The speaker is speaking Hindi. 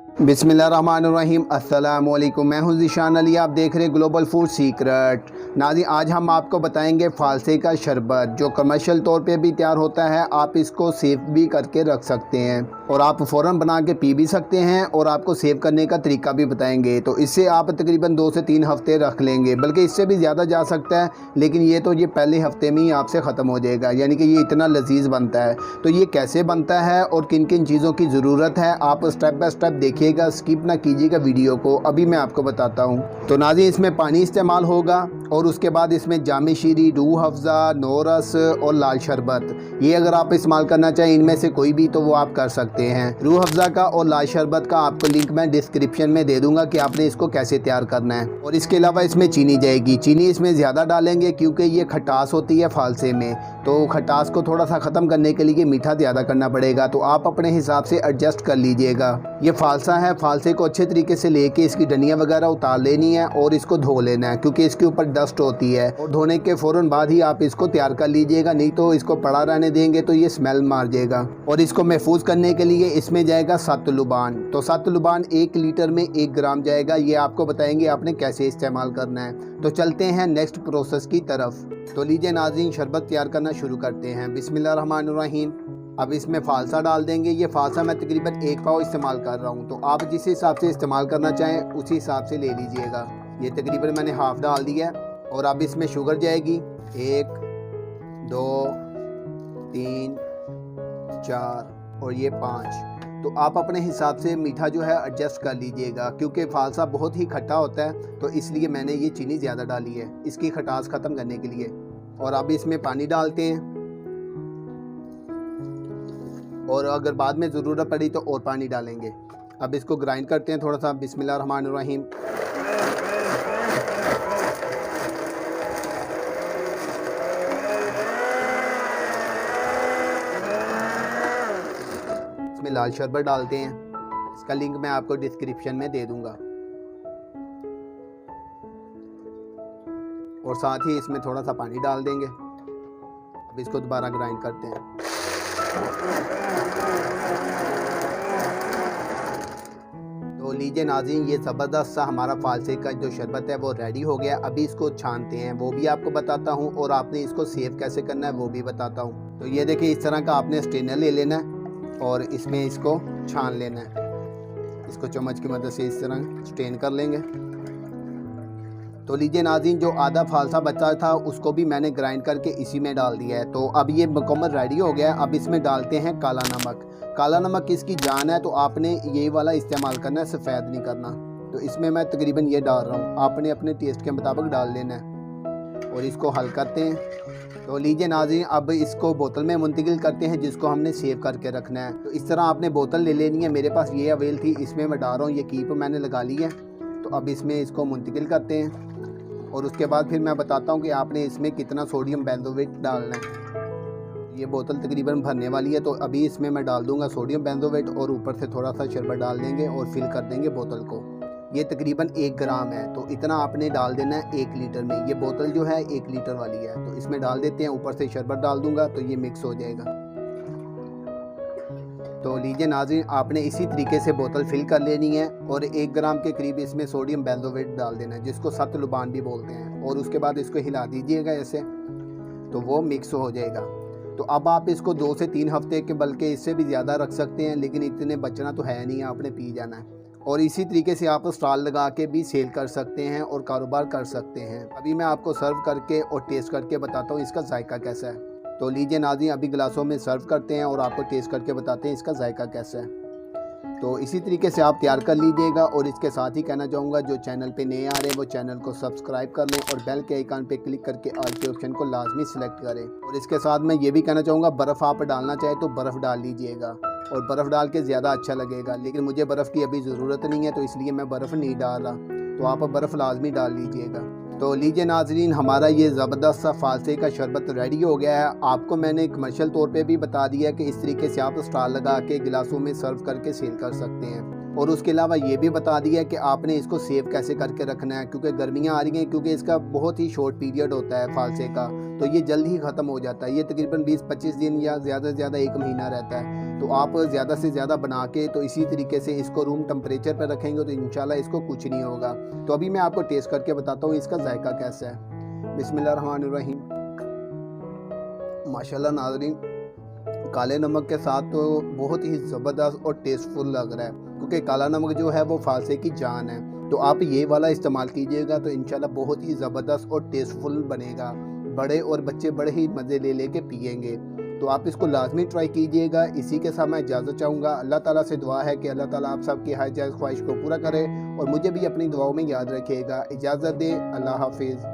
बिस्मिल्लाहिर्रहमानिर्रहीम। अस्सलाम वालेकुम। मैं हूं ज़ीशान अली, आप देख रहे हैं ग्लोबल फूड सीक्रेट। नाज़रीन, आज हम आपको बताएंगे फ़ालसे का शरबत जो कमर्शियल तौर पे भी तैयार होता है। आप इसको सेव भी करके रख सकते हैं और आप फ़ौरन बना के पी भी सकते हैं, और आपको सेव करने का तरीका भी बताएंगे। तो इससे आप तकरीबन 2 से 3 हफ़्ते रख लेंगे, बल्कि इससे भी ज़्यादा जा सकता है, लेकिन ये पहले हफ़्ते में ही आपसे ख़त्म हो जाएगा। यानी कि ये इतना लजीज बनता है। तो ये कैसे बनता है और किन किन चीज़ों की ज़रूरत है, आप स्टेप बाय स्टेप देखिएगा, स्किप ना कीजिएगा वीडियो को। अभी मैं आपको बताता हूँ। तो नाज़रीन, इसमें पानी इस्तेमाल होगा और उसके बाद इसमें जामे शीरी, रूह अफ़ज़ा, नोरस और लाल शरबत, ये अगर आप इस्तेमाल करना चाहें इनमें से कोई भी तो वो आप कर सकते हैं। रूह अफ़ज़ा का और लाल शरबत का आपको लिंक मैं डिस्क्रिप्शन में दे दूंगा कि आपने इसको कैसे तैयार करना है। और इसके अलावा इसमें चीनी जाएगी। चीनी इसमें ज़्यादा डालेंगे क्योंकि ये खटास होती है फ़ालसे में, तो खटास को थोड़ा सा ख़त्म करने के लिए मीठा ज़्यादा करना पड़ेगा, तो आप अपने हिसाब से एडजस्ट कर लीजिएगा। ये फ़ालसा है, फ़ालसे को अच्छे तरीके से लेके इसकी डंडियाँ वगैरह उतार लेनी है और इसको धो लेना है, क्योंकि इसके ऊपर डस्ट होती है। और धोने के फ़ौरन बाद ही आप इसको तैयार कर लीजिएगा, नहीं तो इसको पड़ा रहने देंगे तो ये स्मेल मार जाएगा। और इसको महफूज करने के लिए इसमें जाएगा सतलुबान। तो सतलुबान 1 लीटर में 1 ग्राम जाएगा। ये आपको बताएंगे आपने कैसे इस्तेमाल करना है। तो चलते हैं नेक्स्ट प्रोसेस की तरफ। तो लीजिए नाज़रीन, शरबत तैयार करना शुरू करते हैं। बिस्मिल्लाहिर्रहमानिर्रहीम। अब इसमें फ़ालसा डाल देंगे। ये फ़ालसा मैं तकरीबन 1 पाव इस्तेमाल कर रहा हूँ, तो आप जिस हिसाब से इस्तेमाल करना चाहें उसी हिसाब से ले लीजिएगा। ये तकरीबन मैंने हाफ़ डाल दिया है। और अब इसमें शुगर जाएगी 1 2 3 4 और ये 5। तो आप अपने हिसाब से मीठा जो है एडजस्ट कर लीजिएगा, क्योंकि फ़ालसा बहुत ही खट्टा होता है, तो इसलिए मैंने ये चीनी ज़्यादा डाली है इसकी खटास ख़त्म करने के लिए। और अब इसमें पानी डालते हैं, और अगर बाद में ज़रूरत पड़ी तो और पानी डालेंगे। अब इसको ग्राइंड करते हैं थोड़ा सा। बिस्मिल्लाहिर्रहमानिर्रहीम। इसमें लाल शरबत डालते हैं, इसका लिंक मैं आपको डिस्क्रिप्शन में दे दूंगा। और साथ ही इसमें थोड़ा सा पानी डाल देंगे। अब इसको दोबारा ग्राइंड करते हैं। तो लीजिए नाज़रीन, ये ज़बरदस्त सा हमारा फ़ालसे का जो शरबत है वो रेडी हो गया। अभी इसको छानते हैं, वो भी आपको बताता हूँ, और आपने इसको सेव कैसे करना है वो भी बताता हूँ। तो ये देखिए, इस तरह का आपने स्ट्रेनर ले लेना है और इसमें इसको छान लेना है। इसको चम्मच की मदद से इस तरह स्ट्रेन कर लेंगे। तो लीजिए नाज़रीन, जो आधा फ़ालसा बचा था उसको भी मैंने ग्राइंड करके इसी में डाल दिया है। तो अब ये मुकम्मल रेडी हो गया है। अब इसमें डालते हैं काला नमक। काला नमक इसकी जान है, तो आपने ये वाला इस्तेमाल करना है, सफ़ेद नहीं करना। तो इसमें मैं तकरीबन ये डाल रहा हूँ, आपने अपने टेस्ट के मुताबिक डाल लेना है। और इसको हल करते हैं। तो लीजिए नाज़रीन, अब इसको बोतल में मुंतकिल करते हैं जिसको हमने सेव करके रखना है। तो इस तरह आपने बोतल ले लेनी है। मेरे पास ये अवेल थी, इसमें मैं डाल रहा हूँ। ये कीप मैंने लगा ली है। तो अब इसमें इसको मुंतकिल करते हैं, और उसके बाद फिर मैं बताता हूँ कि आपने इसमें कितना सोडियम बेंजोएट डालना है। ये बोतल तकरीबन भरने वाली है, तो अभी इसमें मैं डाल दूंगा सोडियम बेंजोएट, और ऊपर से थोड़ा सा शरबत डाल देंगे और फिल कर देंगे बोतल को। ये तकरीबन 1 ग्राम है, तो इतना आपने डाल देना है 1 लीटर में। ये बोतल जो है 1 लीटर वाली है, तो इसमें डाल देते हैं। ऊपर से शरबत डाल दूंगा तो ये मिक्स हो जाएगा। तो लीजिए नाज़रीन, आपने इसी तरीके से बोतल फिल कर लेनी है, और 1 ग्राम के करीब इसमें सोडियम बेंजोएट डाल देना है, जिसको सतलुबान भी बोलते हैं। और उसके बाद इसको हिला दीजिएगा ऐसे, तो वो मिक्स हो जाएगा। तो अब आप इसको 2 से 3 हफ्ते के, बल्कि इससे भी ज़्यादा रख सकते हैं, लेकिन इतने बचना तो है नहीं, आपने पी जाना है। और इसी तरीके से आप स्टॉल लगा के भी सेल कर सकते हैं और कारोबार कर सकते हैं। अभी मैं आपको सर्व करके और टेस्ट करके बताता हूँ इसका जायका कैसा है। तो लीजिए नाज़रीन, अभी गिलासों में सर्व करते हैं और आपको टेस्ट करके बताते हैं इसका जायका कैसा है। तो इसी तरीके से आप तैयार कर लीजिएगा। और इसके साथ ही कहना चाहूँगा, जो चैनल पे नए आ रहे हैं वो चैनल को सब्सक्राइब कर लें, और बेल के आइकन पे क्लिक करके ऑल के ऑप्शन को लाजमी सेलेक्ट करें। और इसके साथ मैं ये भी कहना चाहूँगा, बर्फ़ आप डालना चाहे तो बर्फ़ डाल लीजिएगा, और बर्फ़ डाल के ज़्यादा अच्छा लगेगा। लेकिन मुझे बर्फ़ की अभी ज़रूरत नहीं है, तो इसलिए मैं बर्फ़ नहीं डाल रहा। तो आप बर्फ़ लाजमी डाल लीजिएगा। तो लीजिए नाज़रीन, हमारा ये ज़बरदस्त सा फ़ालसे का शरबत रेडी हो गया है। आपको मैंने कमर्शियल तौर पे भी बता दिया है कि इस तरीके से आप स्टॉल लगा के गिलासों में सर्व करके सेल कर सकते हैं। और उसके अलावा ये भी बता दिया कि आपने इसको सेव कैसे करके रखना है, क्योंकि गर्मियाँ आ रही हैं, क्योंकि इसका बहुत ही शॉर्ट पीरियड होता है फालसे का, तो ये जल्द ही ख़त्म हो जाता है। ये तकरीबन 20-25 दिन या ज़्यादा से ज़्यादा 1 महीना रहता है। तो आप ज़्यादा से ज़्यादा बना के तो इसी तरीके से इसको रूम टेम्परेचर पर रखेंगे तो इंशाल्लाह इसको कुछ नहीं होगा। तो अभी मैं आपको टेस्ट करके बताता हूँ इसका जायका कैसा है। बिस्मिल्लाहिर्रहमानिर्रहीम। माशाल्लाह नाज़रीन, काले नमक के साथ तो बहुत ही ज़बरदस्त और टेस्टफुल लग रहा है, क्योंकि काला नमक जो है वो फालसे की जान है। तो आप ये वाला इस्तेमाल कीजिएगा तो इंशाल्लाह बहुत ही ज़बरदस्त और टेस्टफुल बनेगा। बड़े और बच्चे बड़े ही मज़े ले लेके पिएंगे। तो आप इसको लाजमी ट्राई कीजिएगा। इसी के साथ मैं इजाज़त चाहूँगा। अल्लाह ताला से दुआ है कि अल्लाह ताला आप सबकी हर जायज़ ख्वाहिश को पूरा करे और मुझे भी अपनी दुआओं में याद रखिएगा। इजाज़त दें। अल्लाह हाफिज़।